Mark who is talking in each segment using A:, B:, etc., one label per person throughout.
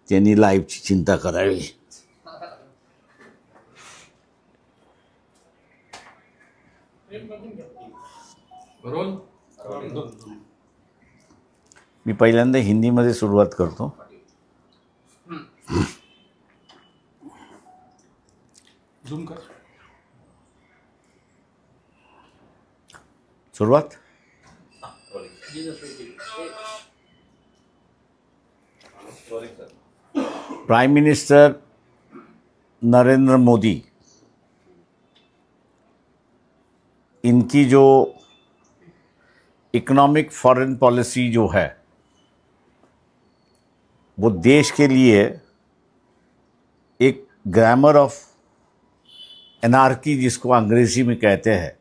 A: त्यांनी लाईफची चिंता करावी. मी पहिल्यांदा हिंदीमध्ये सुरुवात करतो. सुरुवात. प्राइम मिनिस्टर नरेंद्र मोदी, इनकी जो इकोनॉमिक फॉरेन पॉलिसी जो है वो देश के लिए एक ग्रामर ऑफ एनार्की जिसको अंग्रेजी में कहते हैं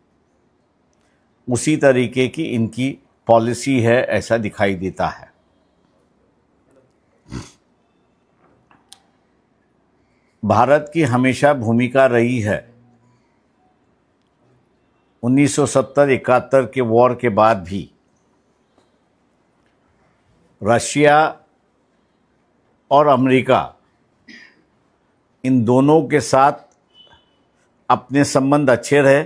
A: उसी तरीके की इनकी पॉलिसी है, ऐसा दिखाई देता है. भारत की हमेशा भूमिका रही है 1970-71 के वॉर के बाद भी रशिया और अमेरिका इन दोनों के साथ अपने संबंध अच्छे रहे.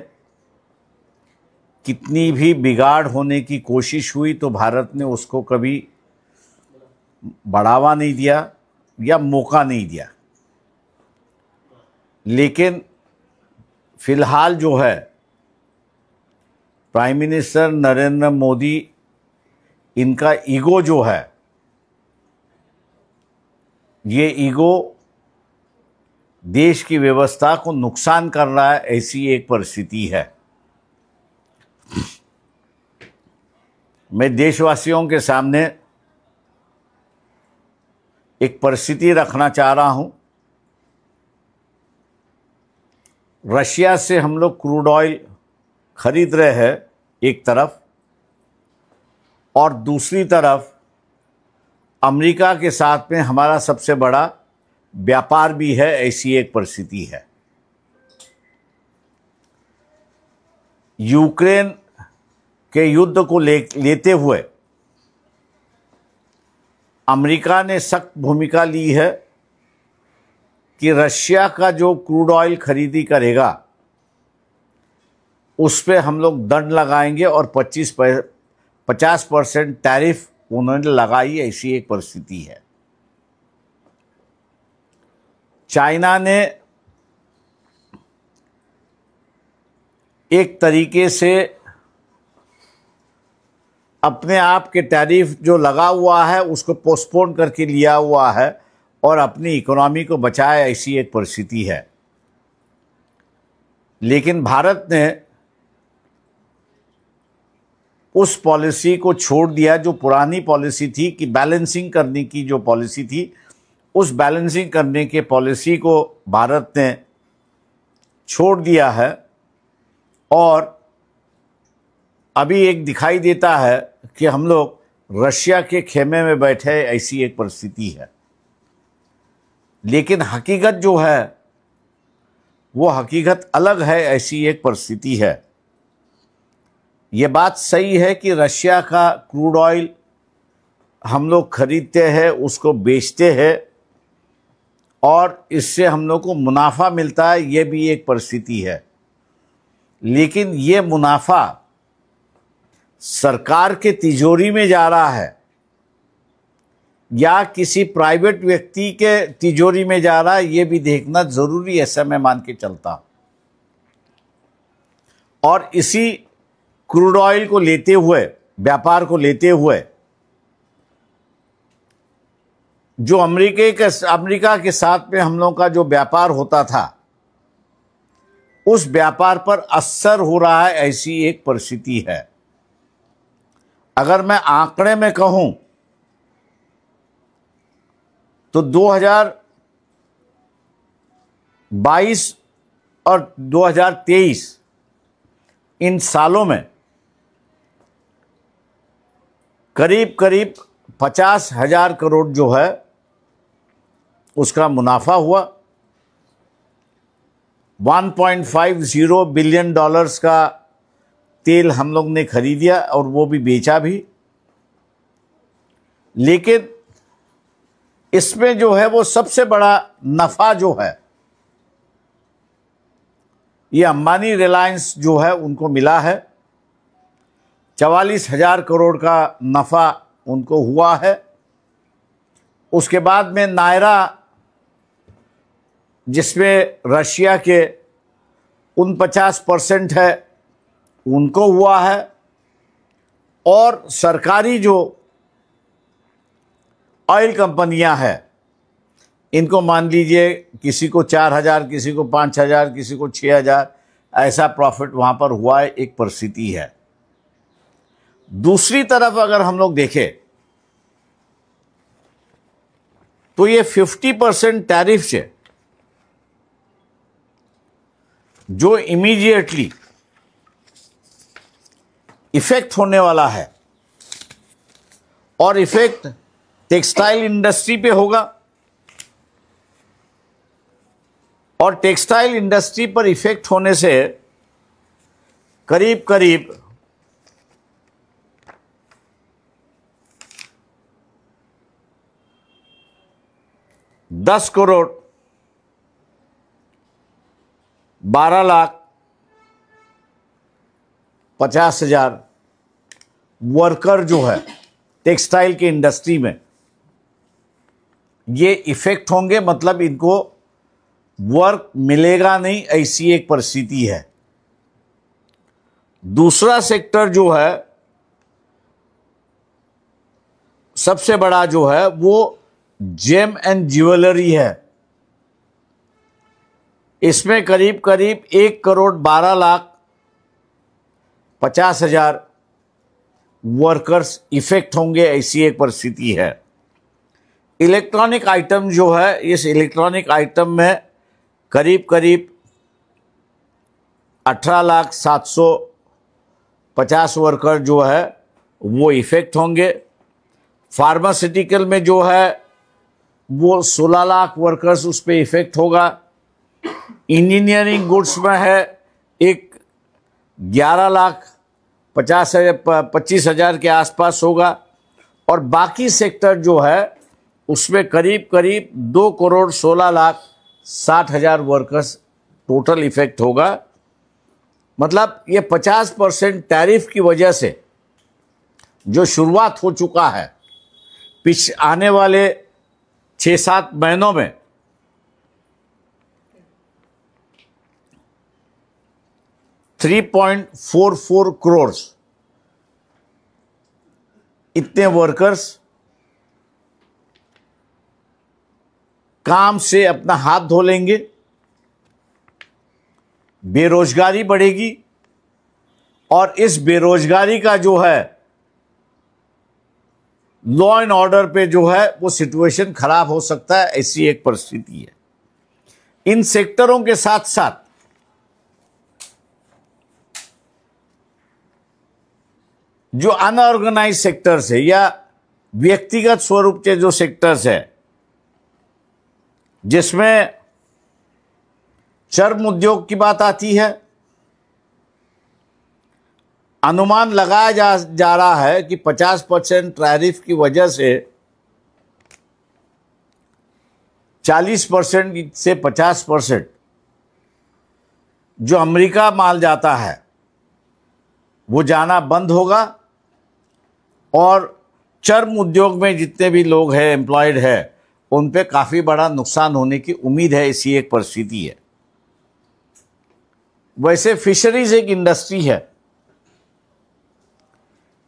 A: कितनी भी बिगाड़ होने की कोशिश हुई तो भारत ने उसको कभी बढ़ावा नहीं दिया या मौका नहीं दिया. लेकिन फिलहाल जो है प्राइम मिनिस्टर नरेंद्र मोदी, इनका ईगो जो है, ये ईगो देश की व्यवस्था को नुकसान कर रहा है, ऐसी एक परिस्थिति है. मैं देशवासियों के सामने एक परिस्थिति रखना चाह रहा हूं. रशिया से हम लोग क्रूड ऑयल खरीद रहे हैं एक तरफ, और दूसरी तरफ अमेरिका के साथ में हमारा सबसे बड़ा व्यापार भी है, ऐसी एक परिस्थिति है. यूक्रेन के युद्ध को लेते हुए अमेरिका ने सख्त भूमिका ली है कि रशिया का जो क्रूड ऑयल खरीदी करेगा उस पे हम लोग दंड लगाएंगे, और 50% टैरिफ उन्होंने लगाई, ऐसी एक परिस्थिति है. चाइना ने एक तरीके से अपने आप के टैरिफ जो लगा हुआ है उसको पोस्टपोन करके लिया हुआ है और अपनी इकोनॉमी को बचाए, ऐसी एक परिस्थिति है. लेकिन भारत ने उस पॉलिसी को छोड़ दिया जो पुरानी पॉलिसी थी कि बैलेंसिंग करने की जो पॉलिसी थी, उस बैलेंसिंग करने के पॉलिसी को भारत ने छोड़ दिया है. और अभी एक दिखाई देता है कि हम लोग रशिया के खेमे में बैठे, ऐसी एक परिस्थिति है. लेकिन हकीकत जो है वो हकीकत अलग है, ऐसी एक परिस्थिति है. ये बात सही है कि रशिया का क्रूड ऑयल हम लोग खरीदते हैं, उसको बेचते हैं और इससे हम लोग को मुनाफा मिलता है, ये भी एक परिस्थिति है. लेकिन ये मुनाफा सरकार के तिजोरी में जा रहा है या किसी प्राइवेट व्यक्ति के तिजोरी में जा रहा है, ये भी देखना जरूरी है, ऐसा मैं मान के चलता हूं. और इसी क्रूड ऑयल को लेते हुए, व्यापार को लेते हुए, जो अमेरिका के साथ में हम लोगों का जो व्यापार होता था, उस व्यापार पर असर हो रहा है, ऐसी एक परिस्थिति है. अगर मैं आंकड़े में कहूं तो 2022 और 2023 इन सालों में करीब 50,000 करोड़ जो है उसका मुनाफा हुआ. 1.50 बिलियन डॉलर्स का तेल हम लोग ने खरीदिया और वो भी बेचा भी. लेकिन इसमें जो है वो सबसे बड़ा नफा जो है ये अंबानी रिलायंस जो है उनको मिला है। 44,000 करोड़ का नफा उनको हुआ है। उसके बाद में नायरा, जिसमें रशिया के 49% है, उनको हुआ है। और सरकारी जो ऑयल कंपनियां हैं, इनको मान लीजिए किसी को 4,000, किसी को 5,000, किसी को 6,000, ऐसा प्रॉफिट वहां पर हुआ है, एक परिस्थिति है। दूसरी तरफ अगर हम लोग देखें तो ये 50% टैरिफ से जो इमीडिएटली इफेक्ट होने वाला है, और इफेक्ट टेक्सटाइल इंडस्ट्री पे होगा, और टेक्सटाइल इंडस्ट्री पर इफेक्ट होने से करीब करीब 10 करोड़ 12,50,000 वर्कर जो है टेक्सटाइल के इंडस्ट्री में ये इफेक्ट होंगे। मतलब इनको वर्क मिलेगा नहीं, ऐसी एक परिस्थिति है। दूसरा सेक्टर जो है सबसे बड़ा जो है वो जेम एंड ज्वेलरी है। इसमें करीब करीब 1,12,50,000 वर्कर्स इफेक्ट होंगे, ऐसी एक परिस्थिति है। इलेक्ट्रॉनिक आइटम जो है, इस इलेक्ट्रॉनिक आइटम में करीब करीब 18,750,000 वर्कर जो है वो इफेक्ट होंगे। फार्मास्यूटिकल में जो है वो 16 लाख वर्कर्स उस पर इफेक्ट होगा। इंजीनियरिंग गुड्स में है एक 11,25,000 के आसपास होगा। और बाकी सेक्टर जो है उसमें करीब करीब 2,16,60,000 वर्कर्स टोटल इफेक्ट होगा। मतलब ये 50% टैरिफ की वजह से जो शुरुआत हो चुका है, आने वाले 6-7 महीनों में 3.44 करोड़ इतने वर्कर्स काम से अपना हाथ धो लेंगे, बेरोजगारी बढ़ेगी, और इस बेरोजगारी का जो है लॉ एंड ऑर्डर पे जो है वो सिचुएशन खराब हो सकता है, ऐसी एक परिस्थिति है। इन सेक्टरों के साथ साथ जो अनऑर्गेनाइज सेक्टर्स है या व्यक्तिगत स्वरूप के जो सेक्टर्स है, जिसमें चर्म उद्योग की बात आती है, अनुमान लगाया जा रहा है कि 50% टैरिफ की वजह से 40% से 50% जो अमेरिका माल जाता है वो जाना बंद होगा, और चर्म उद्योग में जितने भी लोग हैं, एम्प्लॉयड है, उन पे काफी बड़ा नुकसान होने की उम्मीद है, ऐसी एक परिस्थिति है। वैसे फिशरीज एक इंडस्ट्री है।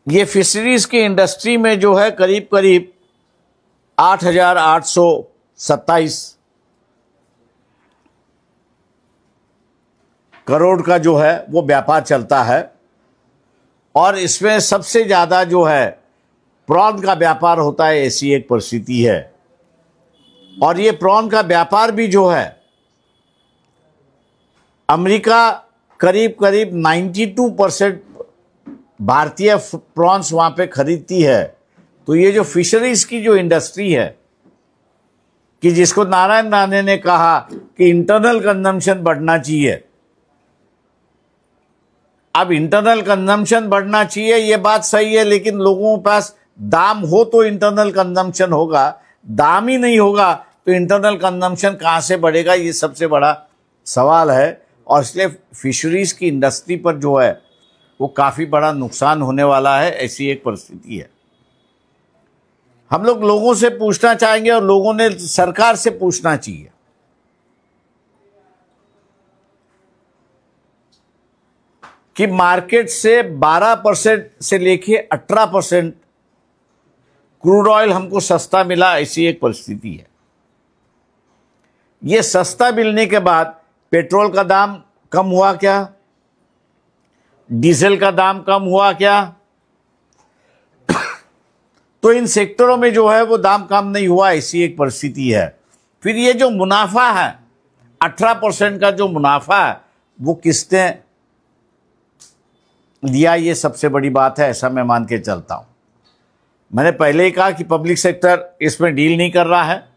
A: ये फिशरीज की इंडस्ट्री में जो है करीब करीब 8,827 करोड़ का जो है वो व्यापार चलता है, और इसमें सबसे ज्यादा जो है प्रॉन का व्यापार होता है, ऐसी एक परिस्थिति है। और ये प्रॉन का व्यापार भी जो है अमेरिका करीब करीब 92% भारतीय प्रॉन्स वहां पे खरीदती है। तो ये जो फिशरीज की जो इंडस्ट्री है, कि जिसको नारायण राणे ने कहा कि इंटरनल कंजम्पशन बढ़ना चाहिए, अब इंटरनल कंजम्पशन बढ़ना चाहिए, ये बात सही है, लेकिन लोगों के पास दाम हो तो इंटरनल कंजम्पशन होगा। दाम ही नहीं होगा तो इंटरनल कंजम्पशन कहाँ से बढ़ेगा, ये सबसे बड़ा सवाल है। और इसलिए फिशरीज की इंडस्ट्री पर जो है वो काफ़ी बड़ा नुकसान होने वाला है, ऐसी एक परिस्थिति है। हम लोग लोगों से पूछना चाहेंगे और लोगों ने सरकार से पूछना चाहिए कि मार्केट से 12% से लेके 18% क्रूड ऑयल हमको सस्ता मिला, ऐसी एक परिस्थिति है। ये सस्ता मिलने के बाद पेट्रोल का दाम कम हुआ क्या, डीजल का दाम कम हुआ क्या? तो इन सेक्टरों में जो है वो दाम कम नहीं हुआ, ऐसी एक परिस्थिति है। फिर ये जो मुनाफा है 18% का जो मुनाफा है वो किसने लिया, ये सबसे बड़ी बात है, ऐसा मैं मान के चलता हूं। मैंने पहले ही कहा कि पब्लिक सेक्टर इसमें डील नहीं कर रहा है।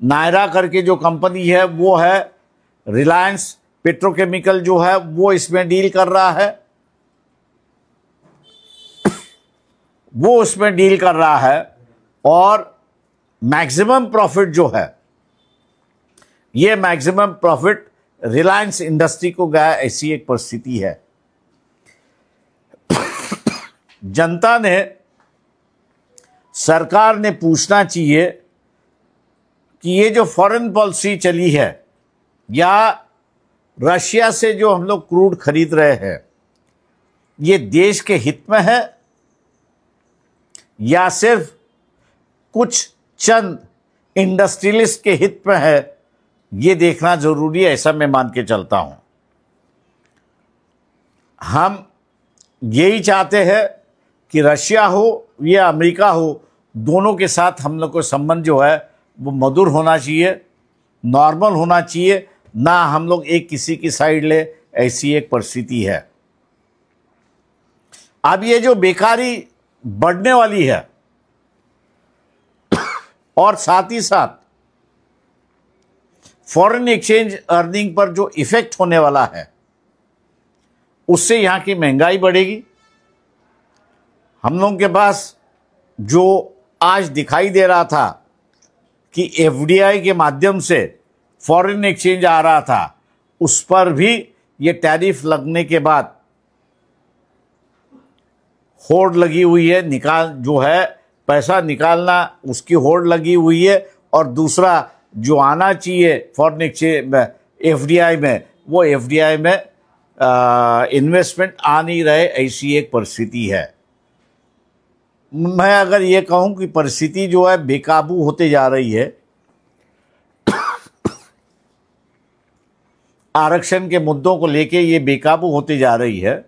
A: नायरा करके जो कंपनी है वो है, रिलायंस पेट्रोकेमिकल जो है वो इसमें डील कर रहा है, वो उसमें डील कर रहा है। और मैक्सिमम प्रॉफिट जो है, ये मैक्सिमम प्रॉफिट रिलायंस इंडस्ट्री को गया, ऐसी एक परिस्थिति है। जनता ने, सरकार ने पूछना चाहिए कि ये जो फॉरेन पॉलिसी चली है या रशिया से जो हम लोग क्रूड खरीद रहे हैं, ये देश के हित में है या सिर्फ कुछ चंद इंडस्ट्रियलिस्ट के हित में है, ये देखना जरूरी है, ऐसा मैं मान के चलता हूं। हम यही चाहते हैं कि रशिया हो या अमेरिका हो, दोनों के साथ हम लोग को संबंध जो है वो मधुर होना चाहिए, नॉर्मल होना चाहिए, ना हम लोग एक किसी की साइड ले, ऐसी एक परिस्थिति है। अब ये जो बेकारी बढ़ने वाली है और साथ ही साथ फॉरेन एक्सचेंज अर्निंग पर जो इफेक्ट होने वाला है, उससे यहां की महंगाई बढ़ेगी। हम लोगों के पास जो आज दिखाई दे रहा था कि एफडीआई के माध्यम से फॉरेन एक्सचेंज आ रहा था, उस पर भी ये टैरिफ लगने के बाद होड़ लगी हुई है, निकाल जो है पैसा निकालना उसकी होड़ लगी हुई है। और दूसरा जो आना चाहिए फॉरेन एक्सचेंज एफडीआई में, वो एफडीआई में इन्वेस्टमेंट आ नहीं रहे, ऐसी एक परिस्थिति है। मैं अगर ये कहूं कि परिस्थिति जो है बेकाबू होते जा रही है, आरक्षण के मुद्दों को लेके ये बेकाबू होती जा रही है,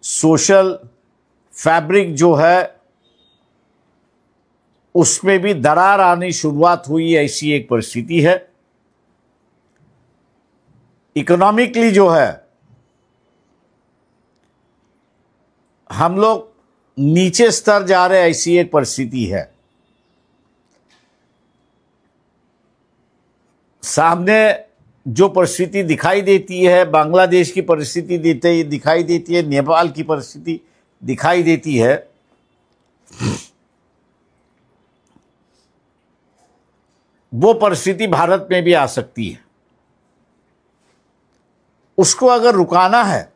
A: सोशल फैब्रिक जो है उसमें भी दरार आनी शुरुआत हुई, ऐसी एक परिस्थिति है। इकोनॉमिकली जो है हम लोग नीचे स्तर जा रहे, ऐसी एक परिस्थिति है। सामने जो परिस्थिति दिखाई देती है, बांग्लादेश की परिस्थिति दिखाई देती है, नेपाल की परिस्थिति दिखाई देती है, वो परिस्थिति भारत में भी आ सकती है। उसको अगर रुकाना है,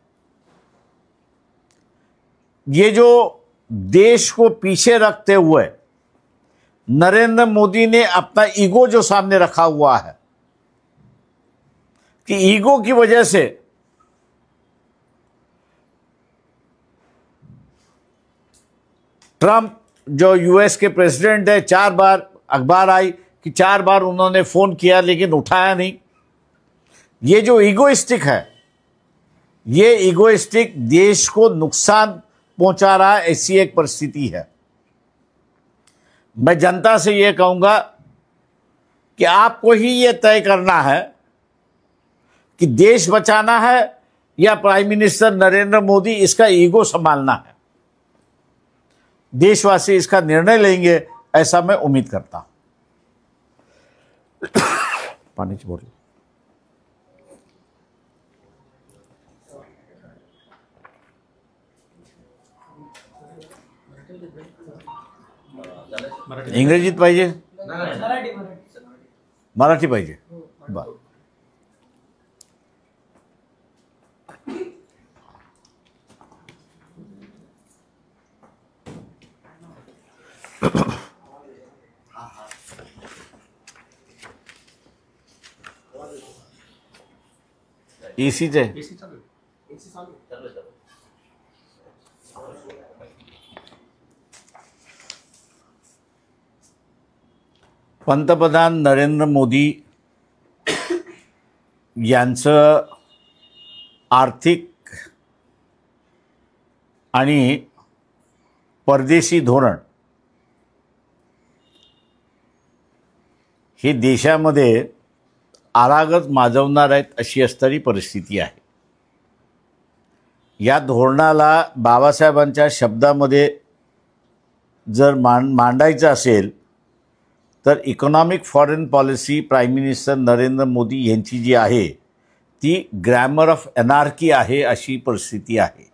A: ये जो देश को पीछे रखते हुए नरेंद्र मोदी ने अपना ईगो जो सामने रखा हुआ है, कि ईगो की वजह से ट्रंप जो यूएस के प्रेसिडेंट है, 4 बार अखबार आई कि 4 बार उन्होंने फोन किया लेकिन उठाया नहीं। ये जो ईगोइस्टिक है, ये ईगोइस्टिक देश को नुकसान पहुंचा रहा है, ऐसी एक परिस्थिति है। मैं जनता से यह कहूंगा कि आपको ही यह तय करना है कि देश बचाना है या प्राइम मिनिस्टर नरेंद्र मोदी इसका ईगो संभालना है। देशवासी इसका निर्णय लेंगे, ऐसा मैं उम्मीद करता हूं। पानी बोल इंग्रजीत पाहिजे, मराठी पाहिजे. बर. एसीच आहे. पंतप्रधान नरेंद्र मोदी यांचं आर्थिक आणि परदेशी धोरण हे देशामध्ये आरागत माजवणार आहेत अशी असणारी परिस्थिती आहे. या धोरणाला बाबासाहेबांच्या शब्दामध्ये जर मांडायचं असेल तर economic foreign policy prime minister Narendra Modi यांची जी आहे ती ग्रॅमर ऑफ एनार्की आहे अशी परिस्थिती आहे.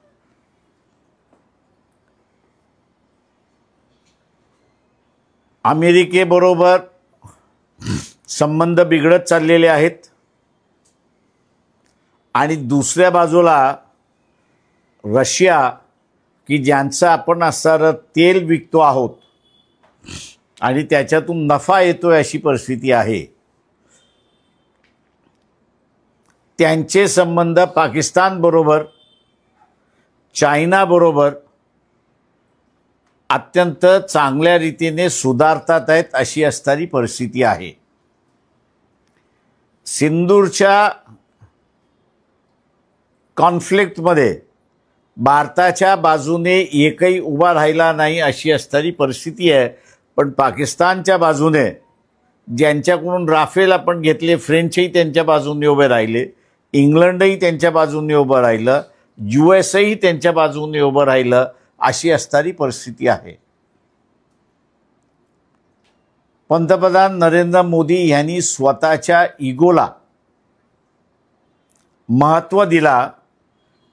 A: अमेरिकेबरोबर संबंध बिघडत चाललेले आहेत आणि दुसऱ्या बाजूला रशिया की ज्यांचं आपण असणारं तेल विकतो आहोत आणि त्याच्यातून नफा येतोय अशी परिस्थिती आहे. त्यांचे संबंध पाकिस्तानबरोबर, चायनाबरोबर अत्यंत चांगल्या रीतीने सुधारतात आहेत अशी असणारी परिस्थिती आहे. सिंदूरच्या कॉन्फ्लिक्टमध्ये भारताच्या बाजूने एकही उभा राहिला नाही अशी असणारी परिस्थिती आहे. पण पाकिस्तानच्या बाजूने ज्यांच्याकडून राफेल आपण घेतले, फ्रेंचही त्यांच्या बाजूने उभे राहिले, इंग्लंडही त्यांच्या बाजूने उभं राहिलं, USA त्यांच्या बाजूने उभं राहिलं अशी असणारी परिस्थिती आहे. पंतप्रधान नरेंद्र मोदी यांनी स्वतःच्या इगोला महत्त्व दिला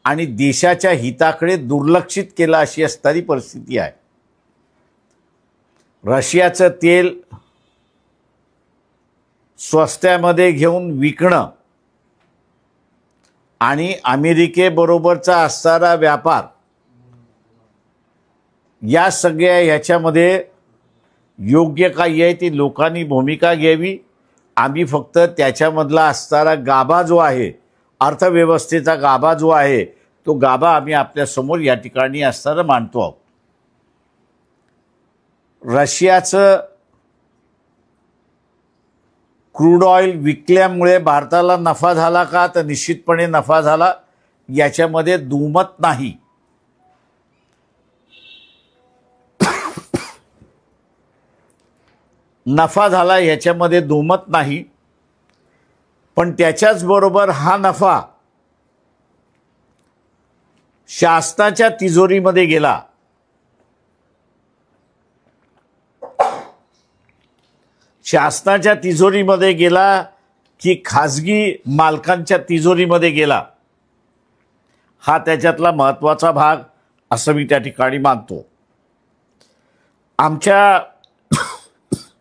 A: आणि देशाच्या हिताकडे दुर्लक्षित केलं अशी असणारी परिस्थिती आहे. रशियाचं तेल स्वस्त्यामध्ये घेऊन विकणं आणि अमेरिकेबरोबरचा असणारा व्यापार या सगळ्या ह्याच्यामध्ये योग्य काही आहे ती लोकांनी भूमिका घ्यावी. आम्ही फक्त त्याच्यामधला असणारा गाभा जो आहे, अर्थव्यवस्थेचा गाभा जो आहे, तो गाभा आम्ही आपल्यासमोर या ठिकाणी असणारा मांडतो आहोत. रशियाचं क्रूड ऑइल विकल्यामुळे भारताला नफा झाला का, तर निश्चितपणे नफा झाला, याच्यामध्ये दुमत नाही. नफा झाला याच्यामध्ये दुमत नाही. पण त्याच्याच बरोबर हा नफा शासनाच्या तिजोरीमध्ये गेला. शासनाच्या तिजोरीमध्ये गेला की खाजगी मालकांच्या तिजोरीमध्ये गेला, हा त्याच्यातला महत्त्वाचा भाग असं मी त्या ठिकाणी मानतो. आमच्या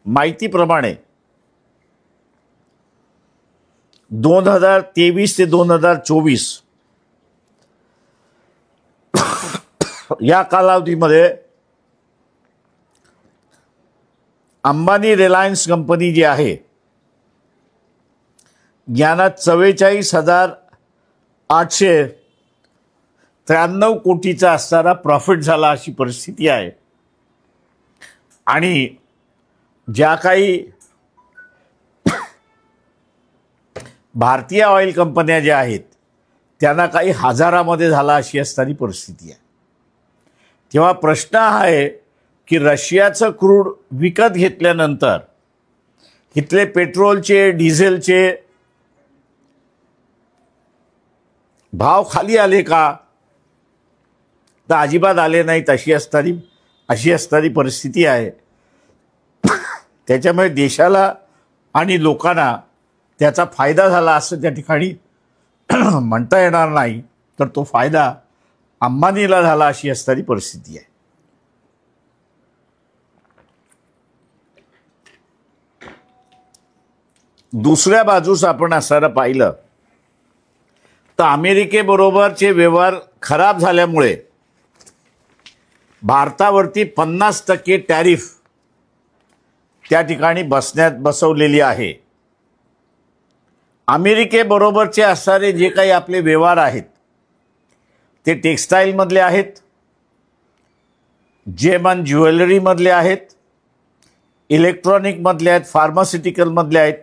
A: माहितीप्रमाणे 2023 ते 2024 या कालावधीमध्ये अंबानी रिलायन्स कंपनी जी आहे यांना 44,893 कोटीचा असणारा प्रॉफिट झाला अशी परिस्थिती आहे. आणि ज्या काही भारतीय ऑइल कंपन्या ज्या आहेत त्यांना काही हजारामध्ये झाला अशी असणारी परिस्थिती आहे. तेव्हा प्रश्न हा आहे की रशियाचं क्रूड विकत घेतल्यानंतर इथले पेट्रोलचे, डिझेलचे भाव खाली आले का, तर अजिबात आले नाहीत अशी असणारी परिस्थिती आहे. त्याच्यामुळे देशाला आणि लोकांना त्याचा फायदा झाला असं त्या ठिकाणी म्हणता येणार नाही, तर तो फायदा अंबानीला झाला अशी असणारी परिस्थिती आहे. दुसऱ्या बाजूस आपण असं पाहिलं तर अमेरिकेबरोबरचे व्यवहार खराब झाल्यामुळे भारतावरती 50% टॅरिफ त्या ठिकाणी बसवलेली आहे. अमेरिकेबरोबरचे असणारे जे काही आपले व्यवहार आहेत ते टेक्स्टाईलमधले आहेत, जेमन ज्वेलरीमधले आहेत, इलेक्ट्रॉनिकमधले आहेत, फार्मास्युटिकलमधले आहेत,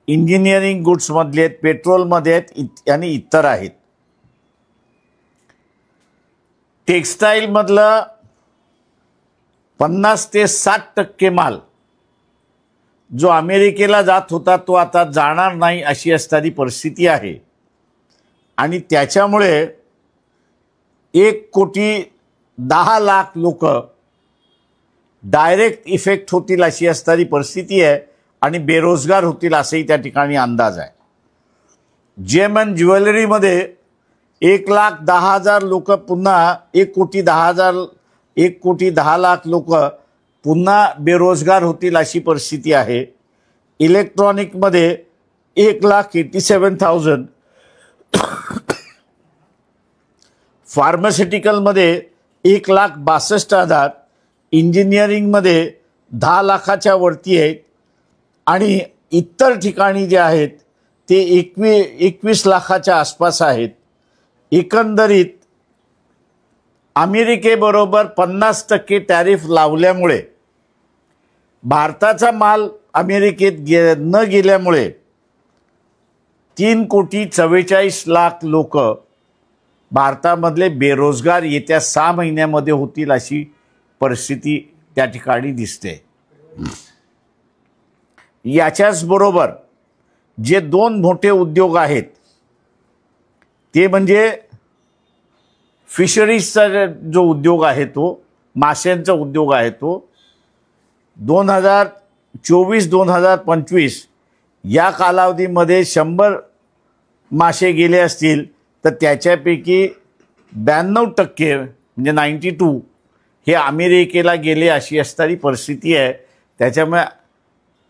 A: इंजिनिअरिंग गुड्समधले आहेत, पेट्रोलमध्ये आहेत आणि इतर आहेत. टेक्स्टाईलमधलं 50 ते 60% माल जो अमेरिकेला जात होता तो आता जाणार नाही अशी असणारी परिस्थिती आहे. आणि त्याच्यामुळे 1,10,00,000 लोक डायरेक्ट इफेक्ट होतील अशी असणारी परिस्थिती आहे आणि बेरोजगार होतील असेही त्या ठिकाणी अंदाज आहे. जेमन ज्वेलरीमध्ये 1,10,000 लोक पुन्हा 1,10,00,000 लोक पुन्हा बेरोजगार होतील अशी परिस्थिती आहे. इलेक्ट्रॉनिकमध्ये 1,87,000, फार्मास्युटिकलमध्ये 1,62,000, इंजिनिअरिंगमध्ये 10 लाखाच्या वरती आहेत आणि इतर ठिकाणी जे आहेत ते 21 लाखाच्या आसपास आहेत. एकंदरीत अमेरिकेबरोबर 50% टॅरिफ लावल्यामुळे भारताचा माल अमेरिकेत न गेल्यामुळे 3,44,00,000 लोक भारतामधले बेरोजगार येत्या 6 महिन्यामध्ये होतील अशी परिस्थिती त्या ठिकाणी दिसते. याच्याच बरोबर जे 2 मोठे उद्योग आहेत ते म्हणजे फिशरीजचा जो उद्योग आहे तो माशांचा उद्योग आहे तो 2024-2025 या कालावधीमध्ये 100 मासे गेले असतील तर त्याच्यापैकी 92% म्हणजे 92 हे अमेरिकेला गेले अशी असणारी परिस्थिती आहे. त्याच्यामुळे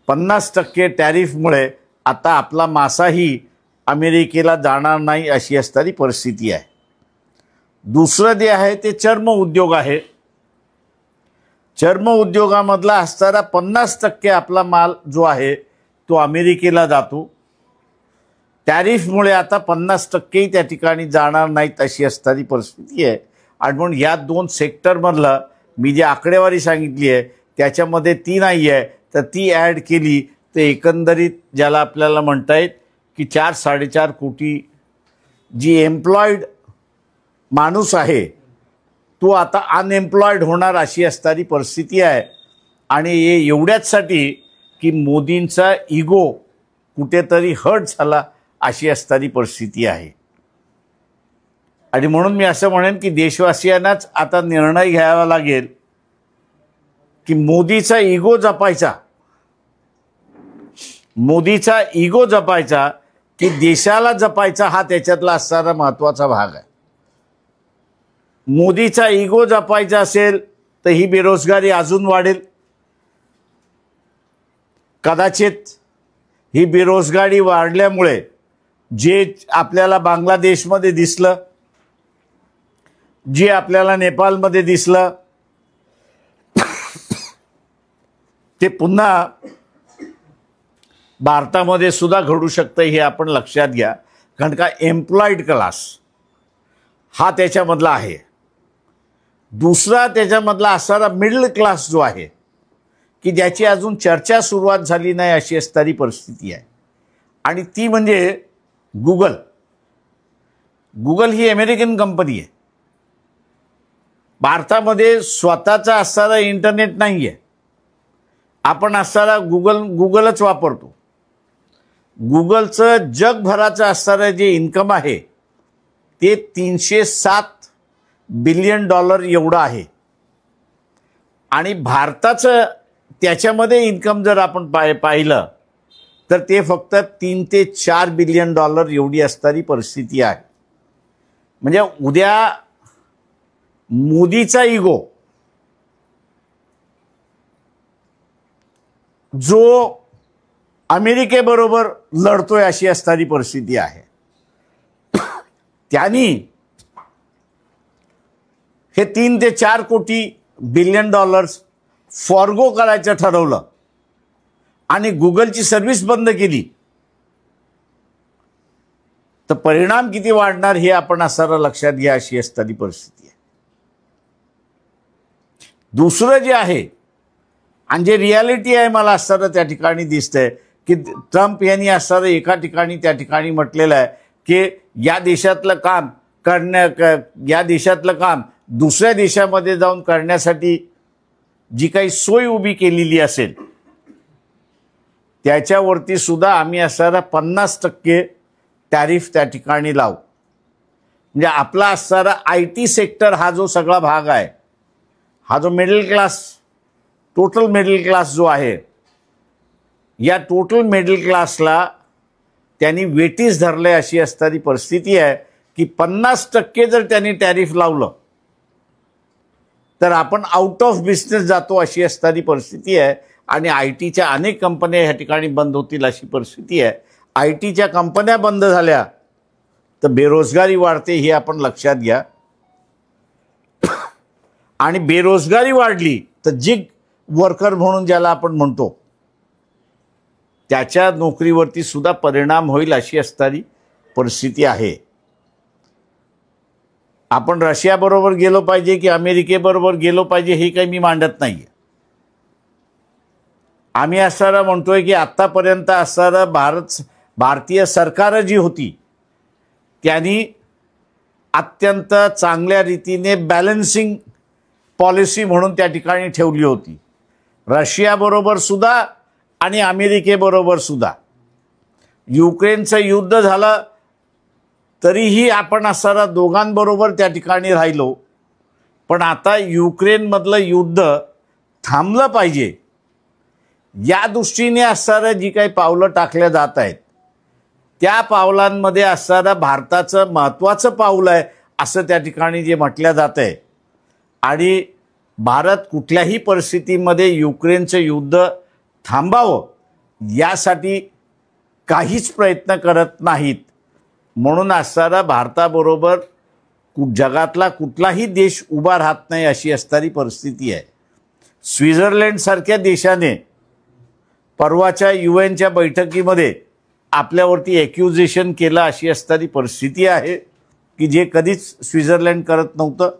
A: 50% टॅरिफमुळे आता आपला मासाही अमेरिकेला जाणार नाही अशी असणारी परिस्थिती आहे. दुसरं जे आहे ते चर्म उद्योग आहे. चर्म उद्योगामधला असणारा 50% आपला माल जो आहे तो अमेरिकेला जातो. टॅरिफमुळे आता 50% त्या ठिकाणी जाणार नाहीत अशी असणारी परिस्थिती आहे. आणि म्हणून या 2 सेक्टरमधलं मी जी आकडेवारी सांगितली आहे त्याच्यामध्ये ती नाही आहे तर ती ॲड केली तर एकंदरीत ज्याला आपल्याला म्हणता येईल की 4-4.5 कोटी जी एम्प्लॉईड माणूस आहे तो आता अनएम्प्लॉयड होणार अशी असणारी परिस्थिती आहे. आणि हे एवढ्याचसाठी की मोदींचा इगो कुठेतरी हर्ट झाला अशी असणारी परिस्थिती आहे. आणि म्हणून मी असं म्हणेन की देशवासियांनाच आता निर्णय घ्यावा लागेल की मोदीचा इगो जपायचा, मोदीचा इगो जपायचा की देशाला जपायचा हा त्याच्यातला असणारा महत्त्वाचा भाग आहे. मोदीचा इगो जपायचा असेल तर ही बेरोजगारी अजून वाढेल. कदाचित ही बेरोजगारी वाढल्यामुळे जे आपल्याला बांगलादेशमध्ये दिसलं, जे आपल्याला नेपाळमध्ये दिसलं ते पुन्हा भारतामध्ये सुद्धा घडू शकतं हे आपण लक्षात घ्या. कारण का एम्प्लॉईड क्लास हा त्याच्यामधला आहे. दुसरा त्याच्यामधला असणारा मिडल क्लास जो आहे की ज्याची अजून चर्चा सुरुवात झाली नाही अशी असणारी परिस्थिती आहे. आणि ती म्हणजे गुगल. गुगल ही अमेरिकन कंपनी आहे. भारतामध्ये स्वतःचा असणारा इंटरनेट नाही आहे. आपण असणारा गुगलच वापरतो. गुगलचं जगभराचं असणारं जे इन्कम आहे ते $307 बिलियन एवढं आहे. आणि भारताचं त्याच्यामध्ये इन्कम जर आपण पाहिलं तर ते फक्त 3 ते 4 बिलियन एवढी असणारी परिस्थिती आहे. म्हणजे उद्या मोदीचा इगो जो अमेरिकेबरोबर लढतोय अशी असणारी परिस्थिती आहे. त्यांनी हे 3 ते 4 कोटी बिलियन डॉलर्स फॉरगो करायचं ठरवलं आणि गुगलची सर्व्हिस बंद केली, तर परिणाम किती वाढणार हे आपण असं लक्षात घ्या, अशी असणारी परिस्थिती आहे. दुसरं जे आहे आणि जे रियालिटी आहे मला असताना त्या ठिकाणी दिसतंय की ट्रम्प यांनी असताना एका ठिकाणी त्या ठिकाणी म्हटलेलं आहे की या देशातलं काम दुसऱ्या देशामध्ये जाऊन करण्यासाठी जी काही सोय उभी केलेली असेल त्याच्यावरती सुद्धा आम्ही असणारा 50% टॅरिफ त्या ठिकाणी लावू. म्हणजे आपला असणारा IT सेक्टर हा जो सगळा भाग आहे, हा जो middle class, total middle class जो आहे, या टोटल मिडल क्लासला त्यांनी वेटीस धरले अशी असणारी परिस्थिती आहे की 50% जर त्यांनी टॅरिफ लावलं तर आपण आउट ऑफ बिझनेस जातो अशी असणारी परिस्थिती आहे. आणि ITच्या अनेक कंपन्या ह्या ठिकाणी बंद होतील अशी परिस्थिती आहे. ITच्या कंपन्या बंद झाल्या तर बेरोजगारी वाढते हे आपण लक्षात घ्या. आणि बेरोजगारी वाढली तर जिग वर्कर म्हणून ज्याला आपण म्हणतो त्याच्या नोकरीवरती सुद्धा परिणाम होईल अशी असणारी परिस्थिती आहे. आपण रशियाबरोबर गेलो पाहिजे की अमेरिकेबरोबर गेलो पाहिजे हे काही मी मांडत नाही. आम्ही असणारा म्हणतोय की आत्तापर्यंत असणारा भारतीय सरकार जी होती त्यांनी अत्यंत चांगल्या रीतीने बॅलन्सिंग पॉलिसी म्हणून त्या ठिकाणी ठेवली होती. रशियाबरोबर सुद्धा आणि अमेरिकेबरोबर सुद्धा. युक्रेनचं युद्ध झालं तरीही आपण असणारा दोघांबरोबर त्या ठिकाणी राहिलो. पण आता युक्रेनमधलं युद्ध थांबलं पाहिजे या दृष्टीने असणारं जी काही पावलं टाकल्या जात आहेत त्या पावलांमध्ये असणारं भारताचं महत्त्वाचं पाऊल आहे असं त्या ठिकाणी जे म्हटलं जात आहे. आणि भारत कुठल्याही परिस्थितीमध्ये युक्रेनचं युद्ध थांबावं यासाठी काहीच प्रयत्न करत नाहीत. म्हणून असणारा भारताबरोबर जगातला कुठलाही देश उभा राहत नाही अशी असणारी परिस्थिती आहे. स्वित्झर्लंडसारख्या देशाने परवाच्या UNच्या बैठकीमध्ये आपल्यावरती ॲक्युजेशन केलं अशी असणारी परिस्थिती आहे की जे कधीच स्वित्झर्लंड करत नव्हतं.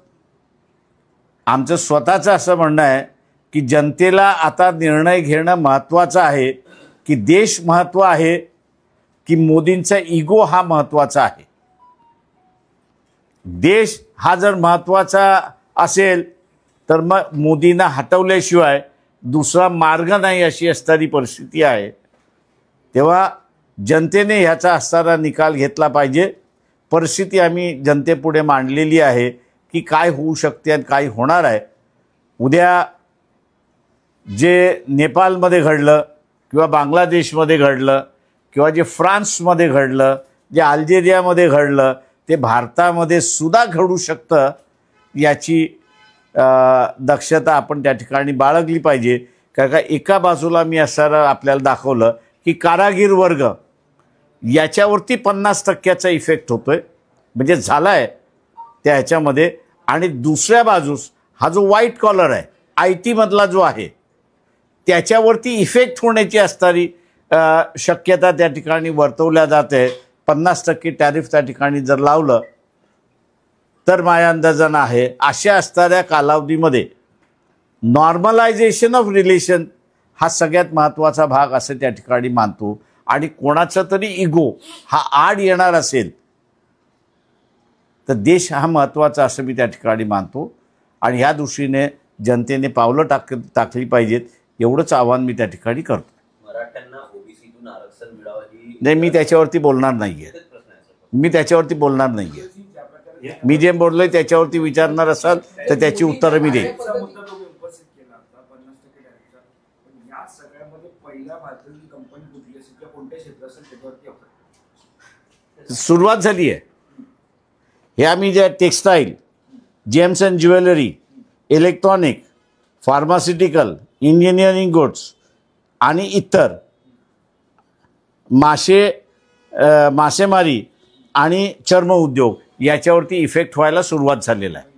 A: आमचं स्वतःचं असं म्हणणं आहे की जनतेला आता निर्णय घेणं महत्त्वाचं आहे की देश महत्त्व आहे की मोदींचा इगो हा महत्त्वाचा आहे. देश हा जर महत्त्वाचा असेल तर मग मोदींना हटवल्याशिवाय दुसरा मार्ग नाही अशी असणारी परिस्थिती आहे. तेव्हा जनतेने ह्याचा असणारा निकाल घेतला पाहिजे. परिस्थिती आम्ही जनतेपुढे मांडलेली आहे की काय होऊ शकते आणि काय होणार आहे. उद्या जे नेपाळमध्ये घडलं किंवा बांगलादेशमध्ये घडलं किंवा जे फ्रान्समध्ये घडलं, जे अल्जेरियामध्ये घडलं, ते भारतामध्ये सुद्धा घडू शकतं याची दक्षता आपण त्या ठिकाणी बाळगली पाहिजे. कारण का एका बाजूला मी असं आपल्याला दाखवलं की कारागीर वर्ग याच्यावरती 50%चा इफेक्ट होतोय, म्हणजे झाला आहे त्या ह्याच्यामध्ये. आणि दुसऱ्या बाजूस हा जो व्हाईट कॉलर आहे IT मधला जो आहे त्याच्यावरती इफेक्ट होण्याची असणारी शक्यता त्या ठिकाणी वर्तवल्या जाते. 50% टॅरिफ त्या ठिकाणी जर लावलं तर माझ्या अंदाजानं आहे अशा असणाऱ्या कालावधीमध्ये नॉर्मलायझेशन ऑफ रिलेशन हा सगळ्यात महत्त्वाचा भाग असं त्या ठिकाणी मानतो. आणि कोणाचा तरी इगो हा आड येणार असेल तर देश हा महत्त्वाचा असं मी त्या ठिकाणी मानतो. आणि ह्या दृष्टीने जनतेने पावलं टाकली पाहिजेत एवढंच आवाहन मी त्या ठिकाणी करतो.
B: मराठ्यांना ओबीसीतून आरक्षण मिळावं
A: नाही, मी त्याच्यावरती बोलणार नाहीये. मी जे बोललोय त्याच्यावरती विचारणार असाल तर त्याची उत्तरं मी देईन. सुरुवात झाली आहे. हे आम्ही जे textile, gems and jewellery, electronic, pharmaceutical, engineering goods आणि इतर मासेमारी आणि चर्म उद्योग याच्यावरती इफेक्ट व्हायला सुरुवात झालेला आहे.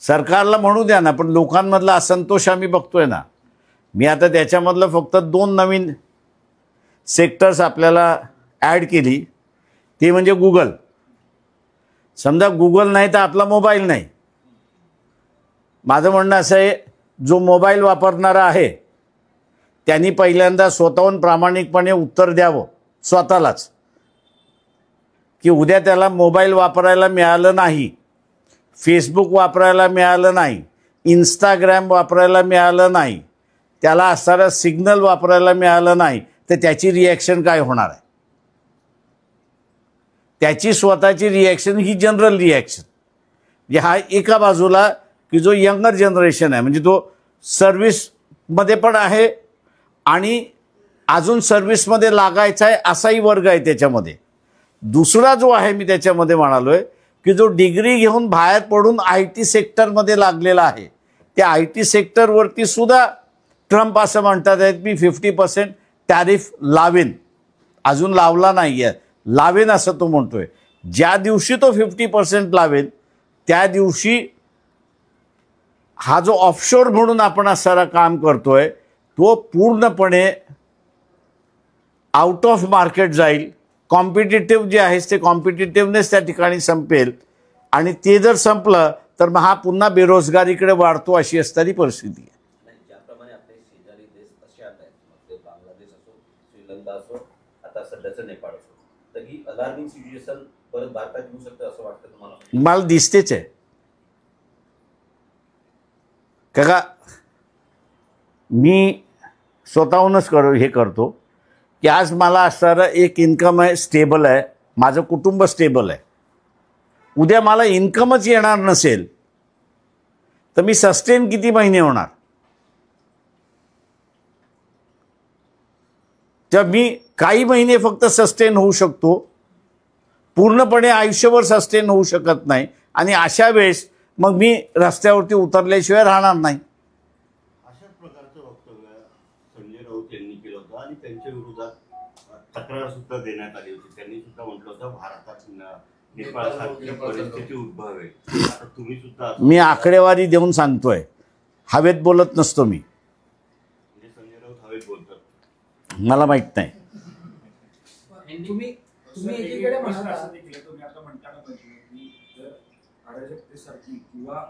A: सरकारला म्हणू द्या ना, पण लोकांमधला असंतोष आम्ही बघतोय ना. मी आता त्याच्यामधलं फक्त 2 नवीन सेक्टर्स आपल्याला ॲड केली, ते म्हणजे गुगल. समजा गुगल नाही तर आपला मोबाईल नाही. माझं म्हणणं असं आहे, जो मोबाईल वापरणारा आहे त्यांनी पहिल्यांदा स्वतःहून प्रामाणिकपणे उत्तर द्यावं स्वतःलाच, की उद्या त्याला मोबाईल वापरायला मिळालं नाही, फेसबुक वापरायला मिळालं नाही, इंस्टाग्राम वापरायला मिळालं नाही, त्याला असणारं सिग्नल वापरायला मिळालं नाही, तर त्याची रिॲक्शन काय होणार आहे. त्याची स्वतःची रिॲक्शन ही जनरल रिॲक्शन. म्हणजे हा एका बाजूला की जो यंगर जनरेशन आहे, म्हणजे तो सर्व्हिसमध्ये पण आहे आणि अजून सर्व्हिसमध्ये लागायचा आहे असाही वर्ग आहे त्याच्यामध्ये. दुसरा जो आहे मी त्याच्यामध्ये म्हणालो आहे की जो डिग्री घेऊन बाहेर पडून IT सेक्टरमध्ये लागलेला आहे, त्या IT सेक्टरवरती सुद्धा ट्रम्प असं म्हणतात आहेत मी 50% टॅरिफ लावेन. अजून लावला नाही आहे, लावेन असं तो म्हणतोय. ज्या दिवशी तो 50% लावेन त्या दिवशी हा जो ऑफशोर म्हणून आपण सारा काम करतोय तो पूर्णपणे आउट ऑफ मार्केट जाईल. कॉम्पिटिटिव्ह जे आहे ते कॉम्पिटिटिव्हनेस त्या ठिकाणी संपेल आणि ते जर संपलं तर मग हा पुन्हा बेरोजगारीकडे वाढतो अशी असणारी परिस्थिती आहे.
B: ज्याप्रमाणे आपले शेजारी देश असे आहेत, मग ते बांगलादेश असो, श्रीलंका असो, आता सध्याचं नेपाळ असो, तर ही अलार्मिंग सिच्युएशन परत भारतात येऊ शकतं असं वाटतं तुम्हाला?
A: मला दिसतेच आहे. का मी स्वतःहूनच हे करतो की आज मला असणारं एक इन्कम आहे, स्टेबल आहे, माझं कुटुंब स्टेबल आहे. उद्या मला इन्कमच येणार नसेल तर मी सस्टेन किती महिने होणार. तर मी काही महिने फक्त सस्टेन होऊ शकतो, पूर्णपणे आयुष्यभर सस्टेन होऊ शकत नाही. आणि अशा वेळेस मग मी रस्त्यावरती उतरल्याशिवाय राहणार नाही.
C: अशाच प्रकारचं वक्तव्य संजय राऊत यांनी केलं होतं आणि त्यांच्या विरोधात तक्रार सुद्धा देण्यात आली होती. त्यांनी सुद्धा म्हटलं होतं भारतात नेपाळसारखी परिस्थिती उद्भवेल. आता तुम्ही सुद्धा
A: मी आकडेवारी देऊन सांगतोय, हवेत बोलत नसतो मी.
C: म्हणजे संजय राऊत हवेत बोलतात,
A: मला माहित नाही.
D: तुम्ही एकीकडे तुम्ही आता म्हणताना की जर अराजकतेसारखी किंवा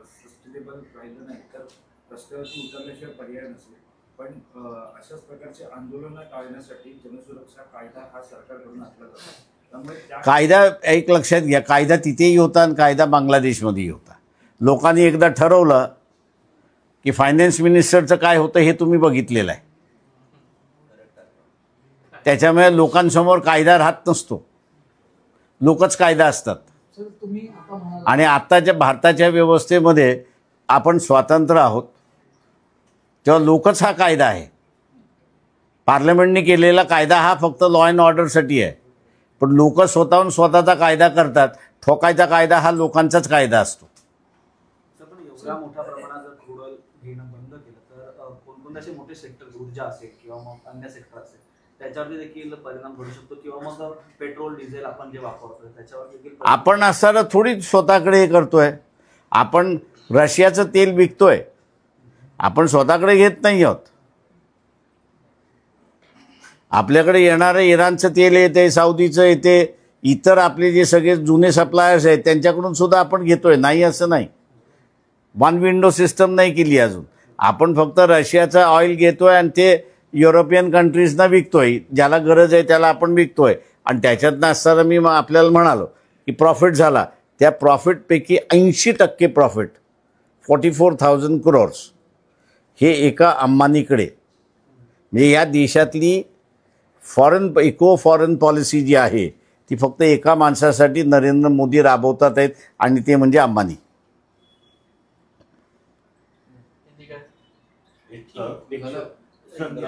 D: सस्टेनेबल राहिलं नाही तर रस्त्यावरती उतरल्याशिवाय पर्याय नसेल. पण अशाच प्रकारचे आंदोलनं टाळण्यासाठी जनसुरक्षा कायदा हा सरकारकडून आणला जातो. त्यामुळे
A: कायदा एक लक्षात घ्या, कायदा तिथेही होता आणि कायदा बांगलादेशमध्येही होता. लोकांनी एकदा ठरवलं की फायनान्स मिनिस्टरचं काय होतं हे तुम्ही बघितलेलं आहे. त्याच्यामुळे लोकांसमोर कायदा राहत नसतो, लोकच कायदा असतात. आणि आत्ताच्या भारताच्या व्यवस्थेमध्ये आपण स्वतंत्र आहोत तेव्हा लोकच हा कायदा आहे. पार्लमेंटने केलेला कायदा हा फक्त लॉ अँड ऑर्डरसाठी आहे, पण लोक स्वतःहून स्वतःचा कायदा करतात. ठोकायचा कायदा हा लोकांचाच कायदा असतो.
E: पण एवढ्या मोठ्या प्रमाणात जर क्रूड ऑइल घेणं बंद केलं तर कोणकोणते असे मोठे सेक्टर, ऊर्जा असेल किंवा मग अन्य सेक्टर असेल त्याच्यावरती देखील परिणाम घडू शकतो. किंवा मग पेट्रोल डिझेल आपण जे वापरतोय त्याच्यावर देखील
A: आपण असं थोडी स्वतःकडे हे करतोय. आपण रशियाचं तेल विकतोय, आपण स्वतःकडे घेत नाही आहोत. आपल्याकडे येणारं इराणचं तेल येते, सौदीचं येते, इतर आपले जे सगळे जुने सप्लायर्स आहेत त्यांच्याकडून सुद्धा आपण घेतोय. नाही असं नाही, वन विंडो सिस्टम नाही केली अजून. आपण फक्त रशियाचं ऑइल घेतोय आणि ते युरोपियन कंट्रीजना विकतोय. ज्याला गरज आहे त्याला आपण विकतोय. आणि त्याच्यातनं असताना मी आपल्याला म्हणालो की प्रॉफिट झाला, त्या प्रॉफिटपैकी 80% प्रॉफिट 44,000 crores हे एका अंबानीकडे. म्हणजे या देशातली इको फॉरेन पॉलिसी जी आहे ती फक्त एका माणसासाठी नरेंद्र मोदी राबवतात आहेत आणि ते म्हणजे अंबानी.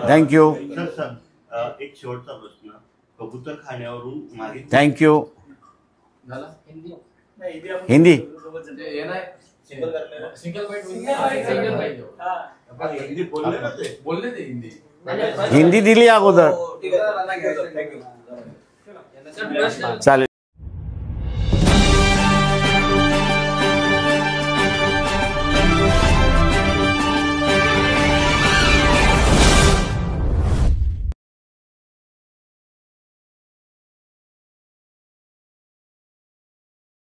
A: थँक्यू.
C: एक शेवटचा प्रश्न, कबूतर खाण्यावरून मागे
A: थँक्यू. हिंदी
B: सिंगल करते हैं
F: सिंगल बाइट
C: आपण हिंदी बोलले ना ते
F: बोलले ते हिंदी
A: हिंदी दिली अगोदर
B: ठीक आहे
A: चालेल.